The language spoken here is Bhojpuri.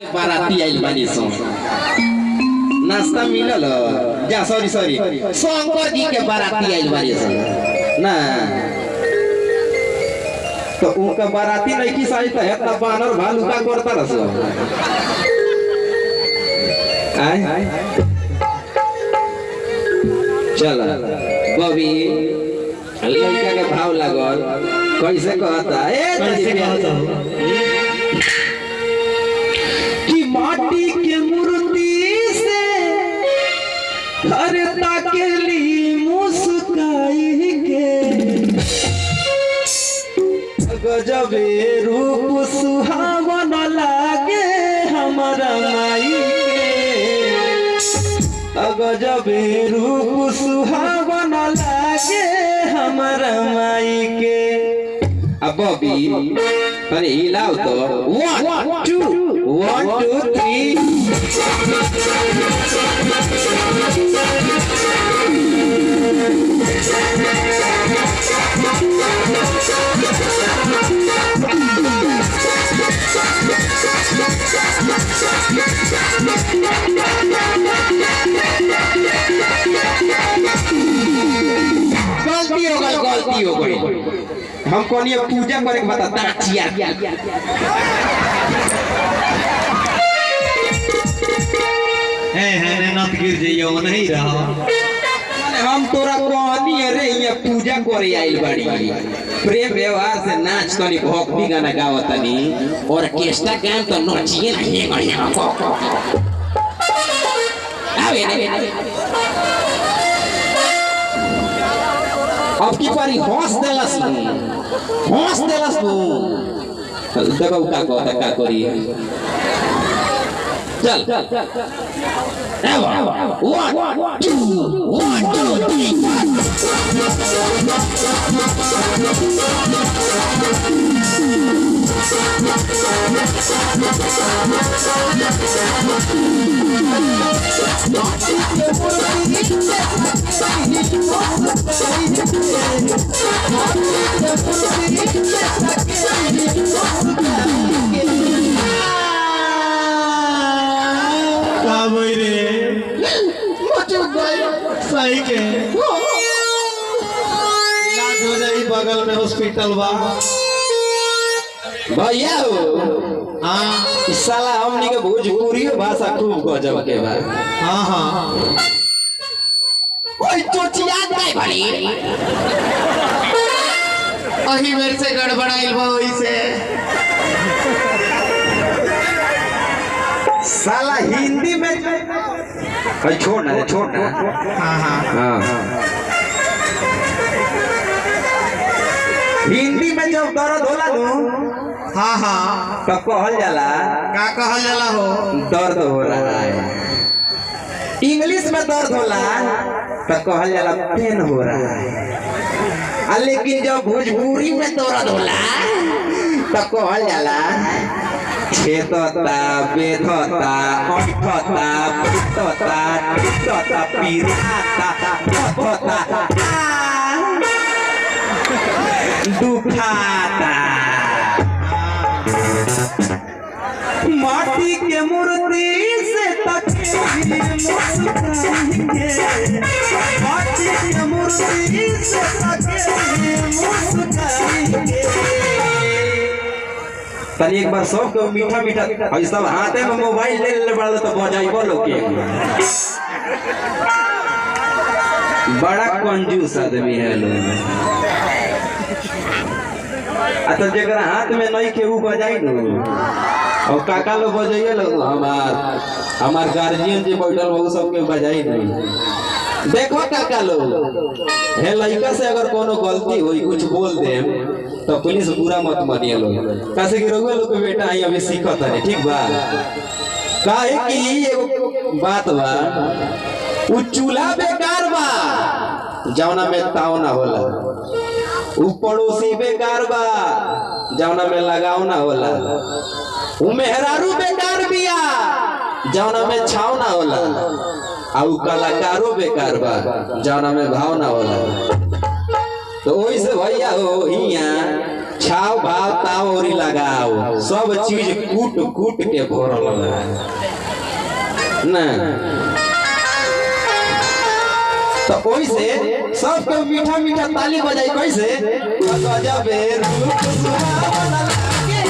बाराती आइल बानी सो नाश्ता मिलल जा सॉरी शंकर जी के बाराती आइल बानी सो ना तो उनका बाराती नहीं की साई तो हेतना बानर भालू का करता रस आय चल बबी लड़का के भाव लागल कैसे कहता कि माटी के मूर्ति से हर ताकेली मुस्काई के गजबे रूप सुहावन लागे हमारा माई के गजबे रूप सुहावन लागे हमारा माई के अब बबी अरे हिलाओ तो 1 2 1 2 3 गलती हो गई हम कोनी पूजा करे के बता दाचिया है नत गिर जइयो नहीं रहा हम तोरा कहनी अरे ये पूजा करे आइल बाड़ी प्रेम व्यवहार से नाच तनी भक्ति गाना गावतनी और केस्टा गान तो नचिए नहीं बढ़िया आवे ने अब की पारी हंस देलस देखो का करी चल 1 2 सही के बगल में हॉस्पिटल बा भैया हाँ साला हमनी के भोजपुरी भाषा खूब गजब के बा हाँ ओए चोचिया जाए भली अही मेरे से गड़बड़ाइल बा ओइसे साला हिंदी में छोड़ ना हाँ हिंदी में जब दर्द होला नु हाँ तो कहल जाला का कहल जाला हो दर्द हो रहा है इंग्लिश में दर्द होला तो कहल जाला पेन हो रहा है लेकिन जब भोजपुरी में दर्द होला तो कहल जाला छेदता बेधता अंठता पिटता टिकता पीराता पथता दुखाता माटी के मूर्ति से तकेली मुस्काएंगे माटी के मूर्ति से तकेली मुस्काएंगे तनी एक बार सब को मीठा मीठा और सब हाथे में मोबाइल ले ले बड़ा तो बजाइबो लोग के बड़ा कंजूस आदमी है लोग तो जरा हाथ में नहीं के ऊ बजाई नु और काका लोग बजाइए लोग हमार गार्जियन जे बैठल वो सब के बजाई नहीं देखो काका लोग हे लड़का से अगर कोनो गलती होई कुछ बोल दे तो पुलिस बुरा मत मानिए लोग कैसे कि रोगे लोग बेटा आई अभी सीखत है ठीक बा काहे कि एगो बात बा उ चूल्हा बेकार बा जौना में ताव ना होला उ पड़ोसी बेकार बा जौना में लगाव ना होला उ मेहरारू बेकार बिया जौना में छाव ना होला आउ कलाकारो बेकार बा जौना में भाव ना होला तो वही से भैया हो हिया छाव भाव ताव और लगाओ सब चीज कूट कूट के भरल है ना। तो ओइसे सबके मीठा मीठा ताली बजाई कैसे गजबे रूप सुहावना लागे